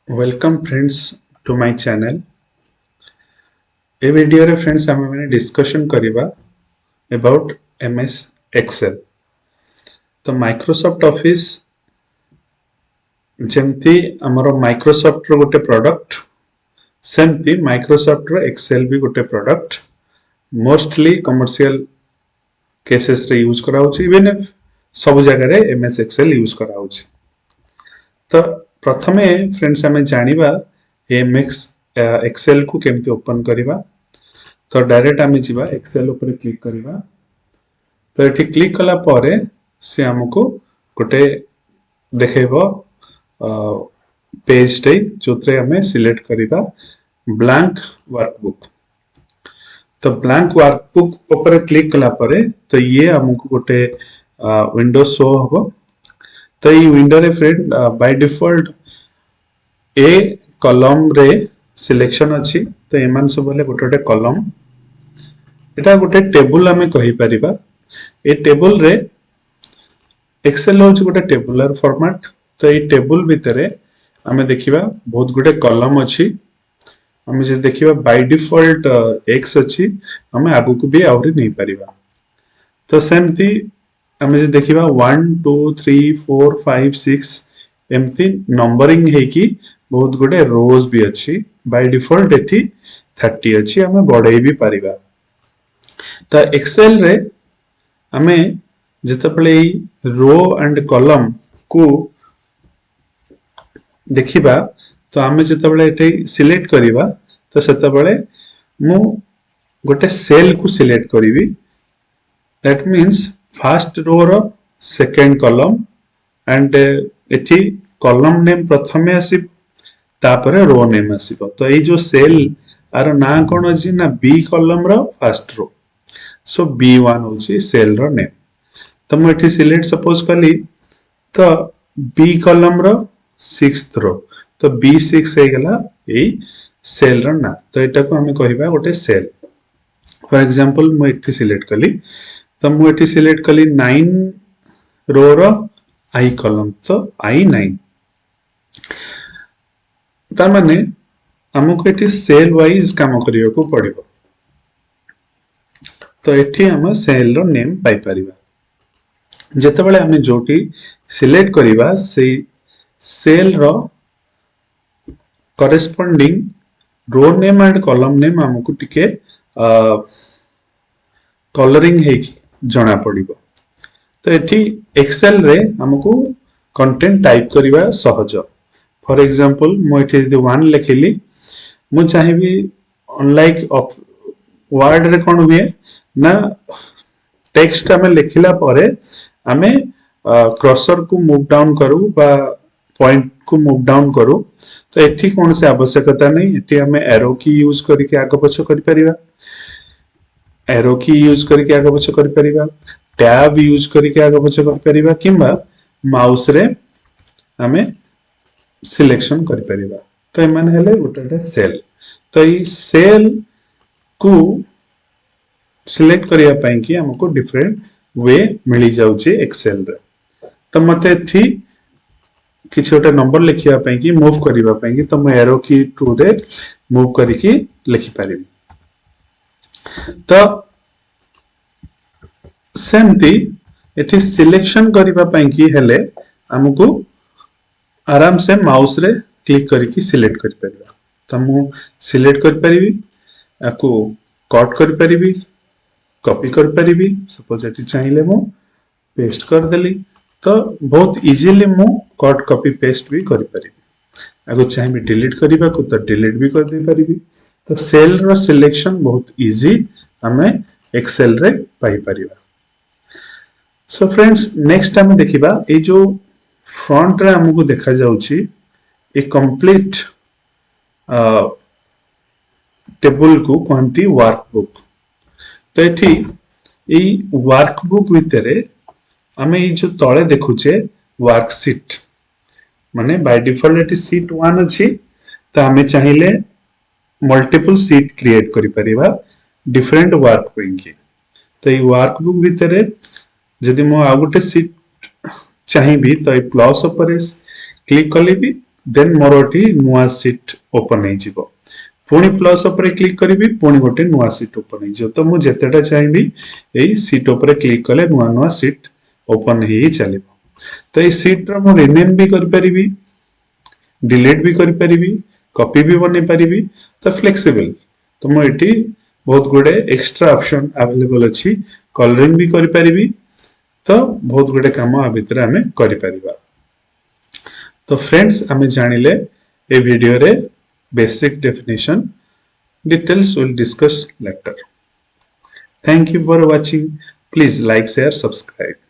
Welcome friends to my channel. A video रे friends आम मैंने डिस्कशन करिबा अबाउट एमएस एक्सेल। तो माइक्रोसॉफ्ट ऑफिस जेमती हमर माइक्रोसॉफ्ट रो गोटे प्रोडक्ट सेमती माइक्रोसॉफ्ट रो एक्सेल भी गोटे प्रोडक्ट मोस्टली कमर्शियल केसेस रे यूज करा होची इवन सब जगह रे एमएस एक्सेल यूज करा होची। तो प्रथमे फ्रेंड्स हमें जानिबा एमएस एक्सेल को केमती ओपन करिबा। तो डायरेक्ट आम जा एक्सेल उपर क्लिक करवा। तो ये क्लिक कला परे से हमको गोटे देखेब पेज टे जो आम सिलेक्ट करवा ब्लैंक वर्कबुक। तो ब्लैंक वर्कबुक उपर क्लिक कला परे तो ये हमको गोटे विंडो शो हम। तो ये विंडो रे friend by default A column रे सिलेक्शन अच्छी। तो एमान सब गोटे गोटे कॉलम एटा गोटे टेबुल आमे कहि परिबा। ए टेबुल रे एक्सेल होच गोटे टेबुलर फॉर्मेट। तो ए टेबुल भितरे आमे देखिबा बहुत गोटे कॉलम अछि। आमे जे देखिबा बाय डिफॉल्ट एक्स अछि आमे आगु को भी आउरी नहीं परिबा। तो सेमती आमे जे देखिबा 1 2 3 4 5 6 एमती नंबरिंग है कि बहुत गोटे रोज भी अछि। बाय डिफॉल्ट एठी 30 अछि आमे बढ़ाई भी परिबा। तो एक्सेल रे आमे जितेबले रो एंड कॉलम को देखिबा तो आमे जितेबले एटे सिलेक्ट करिबा तो सेतेबले मु गोटे सेल को सिलेक्ट करिवि। That means first row row second column and एठी कॉलम नेम प्रथमे आसी तापरे रो नेम आसीबो। तो ए जो सेल आर ना कोन अछि ना B column row first row. So B1 होची सेल रो नेम। तो मु एठी सिलेक्ट सपोज कली तो बी कॉलम रो 6th रो। तो B6 हे गला ए सेल रो ना। तो एटा को हमें कहिबा गोटे सेल। फॉर एग्जांपल मु एठी सिलेक्ट कली तो मु एठी सिलेक्ट कली 9 रो रो आई कॉलम। तो I9 तार माने हमको एठी सेल वाइज काम करियो को पड़िबो। तो एठी हम सेल रो नेम पाई परिबा। जेतेबेले हमें जोटी सिलेक्ट करिबा से cell row corresponding row name and column name हमको टिके कलरिंग है जना पड़िबो। तो एठी एक्सेल रे हमको कंटेंट टाइप करिबा सहज। फॉर एग्जांपल मु एठी यदि 1 लिखिली मु चाहिबी अनलाइक वर्ड रे कोन हुए ना टेक्स्ट हमें लिखिला परे हमें क्रसर को मूव डाउन करू बा पॉइंट को मूव डाउन करू। तो एठी कौन से आवश्यकता नहीं। एठी हमें एरो की यूज करके आगे पछ करि परिबा। एरो की यूज करके आगे पछ करि परिबा। टैब यूज करके आगे पछ करि परिबा किंबा माउस रे हमें सिलेक्शन करि परिबा। तो एमान हेले गोटे सेल। तो ई सेल को सिलेक्ट करिया पई कि हमको डिफरेंट वे मिली जाउची एक्सेल रे। तो मते थी किछ गोटे नंबर लिखिया पई कि मूव करिवा पई कि तो म एरो की टू रे मूव करिकि लिखि परिबी। तो सेमती एठी सिलेक्शन करिवा पई कि हेले हमको आराम से माउस रे क्लिक करके सिलेक्ट कर परिबा। तो मु सिलेक्ट कर परिबी आको कट कर परिबी कॉपी कर परिबी। सपोज एटी चाहिए मु पेस्ट कर देली तो बहुत इजीली मु कट कॉपी पेस्ट भी कर परिबी। आको चाहिए डिलीट करबा को तो डिलीट भी कर दे परिबी। तो सेल रो सिलेक्शन बहुत इजी हमें एक्सेल रे पाई परिबा। सो फ्रेंड्स नेक्स्ट हम देखिबा ए जो फ्रंट रे हमको देखा जाउची ए कंप्लीट टेबल को कहती वर्कबुक। तो एठी ए वर्कबुक भितरे हमें ये जो तले देखुचे वर्कशीट माने बाय डिफॉल्ट एटी शीट 1 अछि। तो हमें चाहिए मल्टीपल शीट क्रिएट करि परिबा डिफरेंट वर्क पई की। तो ये वर्कबुक भितरे जदि मो आ गोटे शीट चाहिए तो ये प्लस ऊपर क्लिक कले भी देन मोर एठी नुआ सीट ओपन हे जिवो पुणी प्लस उपरे क्लिक करी पुणी गोटे नुआ सीट ओपन हो तो मुझे जितेटा चाहिए यही सीट उपरे क्लिक कले नुआ नुआ सीट ओपन ही चलो तो ये सीट रो मु रिनेम भी कर परिबी डिलीट भी कर परिबी कॉपी भी बने परिबी तो फ्लेक्सिबल तो मु एठी बहुत गुडे एक्स्ट्रा ऑप्शन अवेलेबल अछि कलरिंग भी कर परिबी तो बहुत गुडे काम आ भितर हमें करि परिबा तो फ्रेंड्स हमें जानिले ए वीडियो रे basic definition details we'll discuss later. Thank you for watching. Please like, share, subscribe.